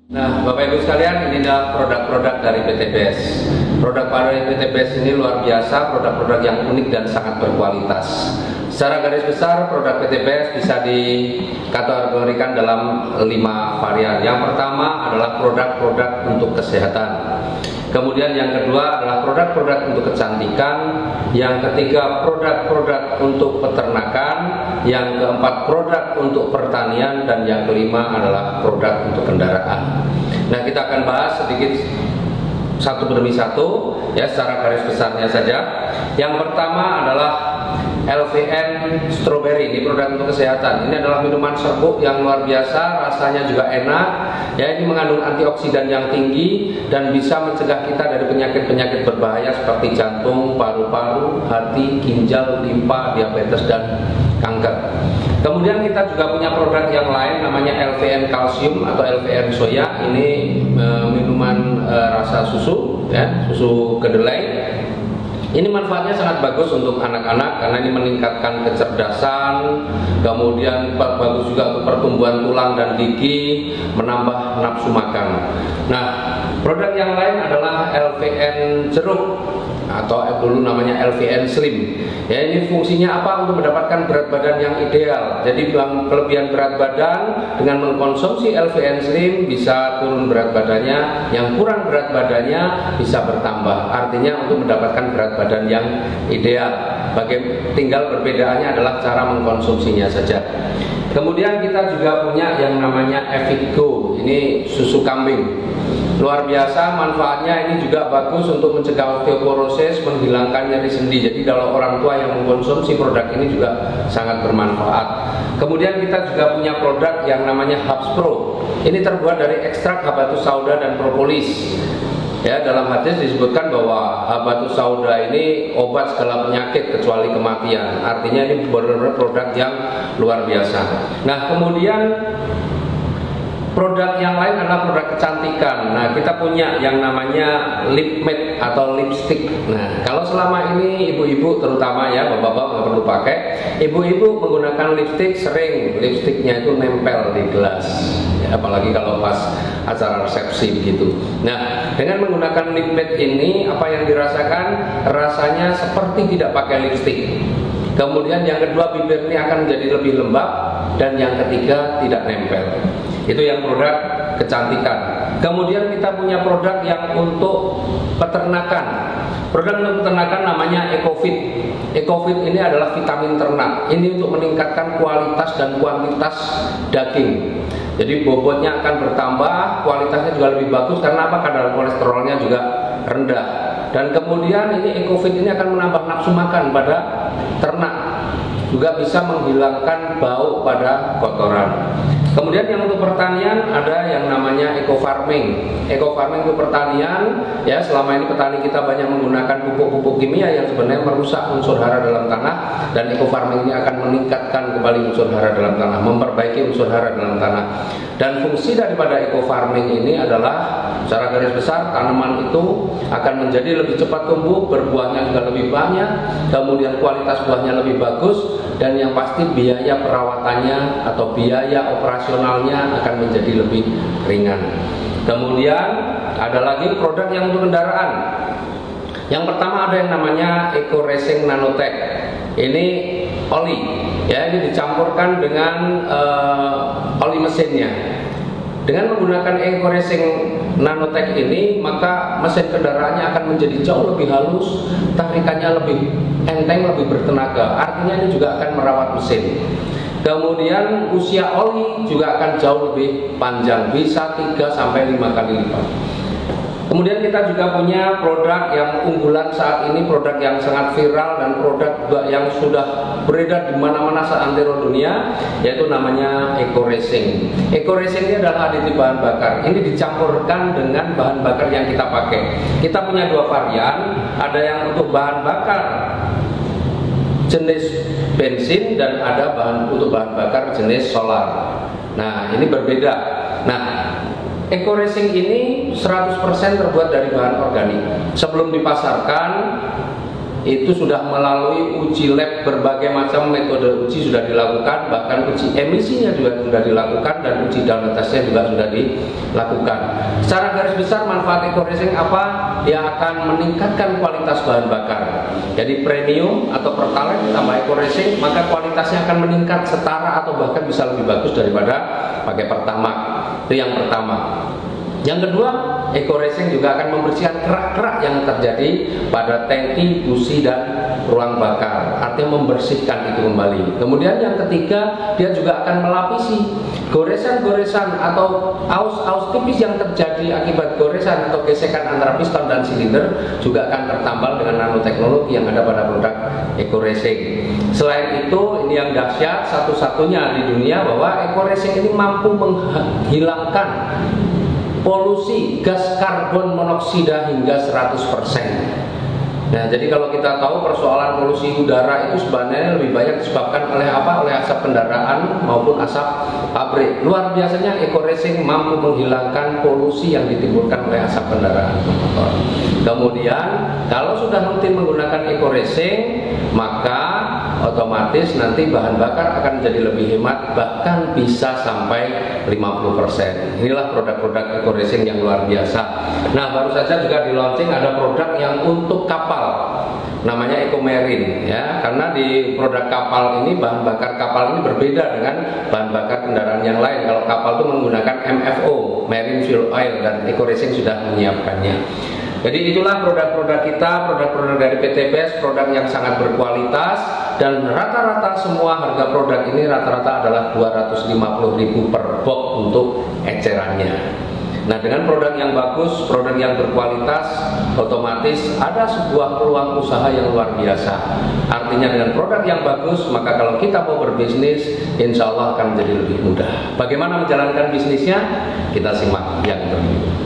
Nah, Bapak Ibu sekalian, ini adalah produk-produk dari PT BES. Produk dari PT BES ini luar biasa, produk-produk yang unik dan sangat berkualitas. Secara garis besar, produk PT BES bisa dikategorikan dalam 5 varian. Yang pertama adalah produk-produk untuk kesehatan. Kemudian yang kedua adalah produk-produk untuk kecantikan. Yang ketiga, produk-produk untuk peternakan. Yang keempat, produk untuk pertanian. Dan yang kelima adalah produk untuk kendaraan. Nah, kita akan bahas sedikit satu demi satu, ya, secara garis besarnya saja. Yang pertama adalah LVN Strawberry, ini produk untuk kesehatan. Ini adalah minuman serbuk yang luar biasa, rasanya juga enak. Ya, ini mengandung antioksidan yang tinggi dan bisa mencegah kita dari penyakit-penyakit berbahaya seperti jantung, paru-paru, hati, ginjal, limpa, diabetes dan kanker. Kemudian kita juga punya produk yang lain namanya LVN Calcium atau LVN Soya. Ini minuman rasa susu, ya, susu kedelai. Ini manfaatnya sangat bagus untuk anak-anak karena ini meningkatkan kecerdasan, kemudian bagus juga untuk pertumbuhan tulang dan gigi, menambah nafsu makan. Nah, produk yang lain adalah LVN jeruk atau dulu namanya LVN Slim. Ya, ini fungsinya apa? Untuk mendapatkan berat badan yang ideal. Jadi kelebihan berat badan dengan mengkonsumsi LVN Slim bisa turun berat badannya, yang kurang berat badannya bisa bertambah. Artinya untuk mendapatkan berat badan yang ideal. Tinggal perbedaannya adalah cara mengkonsumsinya saja. Kemudian kita juga punya yang namanya Evigo. Ini susu kambing. Luar biasa manfaatnya, ini juga bagus untuk mencegah osteoporosis, menghilangkan nyeri sendi. Jadi kalau orang tua yang mengkonsumsi produk ini juga sangat bermanfaat. Kemudian kita juga punya produk yang namanya Hubs Pro. Ini terbuat dari ekstrak habatus sauda dan propolis. Ya, dalam hadis disebutkan bahwa habatus sauda ini obat segala penyakit kecuali kematian. Artinya ini benar-benar produk yang luar biasa. Nah, kemudian produk yang lain adalah produk kecantikan. Nah, kita punya yang namanya lip matte atau lipstick. Nah, kalau selama ini ibu-ibu terutama ya, bapak-bapak nggak perlu pakai. Ibu-ibu menggunakan lipstick, sering lipsticknya itu nempel di gelas. Ya, apalagi kalau pas acara resepsi begitu. Nah, dengan menggunakan lip matte ini, apa yang dirasakan? Rasanya seperti tidak pakai lipstick. Kemudian yang kedua, bibir ini akan menjadi lebih lembab. Dan yang ketiga, tidak nempel. Itu yang produk kecantikan. Kemudian kita punya produk yang untuk peternakan. Produk untuk peternakan namanya EcoFit. EcoFit ini adalah vitamin ternak. Ini untuk meningkatkan kualitas dan kuantitas daging. Jadi bobotnya akan bertambah, kualitasnya juga lebih bagus karena apa? Kadar kolesterolnya juga rendah. Dan kemudian ini EcoFit ini akan menambah nafsu makan pada ternak. Juga bisa menghilangkan bau pada kotoran. Kemudian yang untuk pertanian ada yang namanya eco farming. Eco farming itu pertanian, ya, selama ini petani kita banyak menggunakan pupuk-pupuk kimia yang sebenarnya merusak unsur hara dalam tanah, dan eco farming ini akan meningkatkan kembali unsur hara dalam tanah, memperbaiki unsur hara dalam tanah. Dan fungsi daripada eco farming ini adalah secara garis besar tanaman itu akan menjadi lebih cepat tumbuh, berbuahnya juga lebih banyak, kemudian kualitas buahnya lebih bagus, dan yang pasti biaya perawatannya atau biaya operasionalnya akan menjadi lebih ringan. Kemudian ada lagi produk yang untuk kendaraan. Yang pertama ada yang namanya Eco Racing Nanotech. Ini oli, ya, ini dicampurkan dengan oli mesinnya. Dengan menggunakan Eco Racing Nanotech ini, maka mesin kendaraannya akan menjadi jauh lebih halus, tarikannya lebih enteng, lebih bertenaga. Artinya ini juga akan merawat mesin. Kemudian usia oli juga akan jauh lebih panjang, bisa 3-5 kali lipat. Kemudian kita juga punya produk yang unggulan saat ini, produk yang sangat viral dan produk juga yang sudah beredar di mana-mana seantero dunia, yaitu namanya Eco Racing. Eco Racing ini adalah aditif bahan bakar. Ini dicampurkan dengan bahan bakar yang kita pakai. Kita punya 2 varian, ada yang untuk bahan bakar jenis bensin dan ada untuk bahan bakar jenis solar. Nah, ini berbeda. Nah, Eco Racing ini 100% terbuat dari bahan organik. Sebelum dipasarkan, itu sudah melalui uji lab, berbagai macam metode uji sudah dilakukan, bahkan uji emisinya juga sudah dilakukan, dan uji down tesnya juga sudah dilakukan. Secara garis besar manfaat eco racing apa? Dia akan meningkatkan kualitas bahan bakar. Jadi premium atau pertalite ditambah eco racing, maka kualitasnya akan meningkat setara atau bahkan bisa lebih bagus daripada pakai pertamax. Itu yang pertama. Yang kedua, eco racing juga akan membersihkan kerak-kerak yang terjadi pada tangki, busi, dan ruang bakar. Artinya membersihkan itu kembali. Kemudian yang ketiga, dia juga akan melapisi goresan-goresan atau aus-aus tipis yang terjadi akibat goresan atau gesekan antara piston dan silinder, juga akan tertambal dengan nanoteknologi yang ada pada produk eco racing. Selain itu, ini yang dahsyat satu-satunya di dunia bahwa eco racing ini mampu menghilangkan polusi gas karbon monoksida hingga 100%. Nah, jadi kalau kita tahu persoalan polusi udara itu sebenarnya lebih banyak disebabkan oleh apa? Oleh asap kendaraan maupun asap pabrik. Luar biasanya eco racing mampu menghilangkan polusi yang ditimbulkan oleh asap kendaraan motor. Kemudian kalau sudah rutin menggunakan eco racing, maka otomatis nanti bahan bakar akan jadi lebih hemat, bahkan bisa sampai 50%. Inilah produk-produk eco racing yang luar biasa. Nah, baru saja juga di launching ada produk yang untuk kapal, namanya Eco Marine, ya, karena di produk kapal ini, bahan bakar kapal ini berbeda dengan bahan bakar kendaraan yang lain. Kalau kapal itu menggunakan MFO, Marine Fuel Oil, dan Eco Racing sudah menyiapkannya. Jadi itulah produk-produk kita, produk-produk dari PT BES, produk yang sangat berkualitas, dan rata-rata semua harga produk ini rata-rata adalah 250.000 per box untuk ecerannya. Nah, dengan produk yang bagus, produk yang berkualitas, otomatis ada sebuah peluang usaha yang luar biasa. Artinya dengan produk yang bagus, maka kalau kita mau berbisnis, insya Allah akan menjadi lebih mudah. Bagaimana menjalankan bisnisnya? Kita simak yang berikut.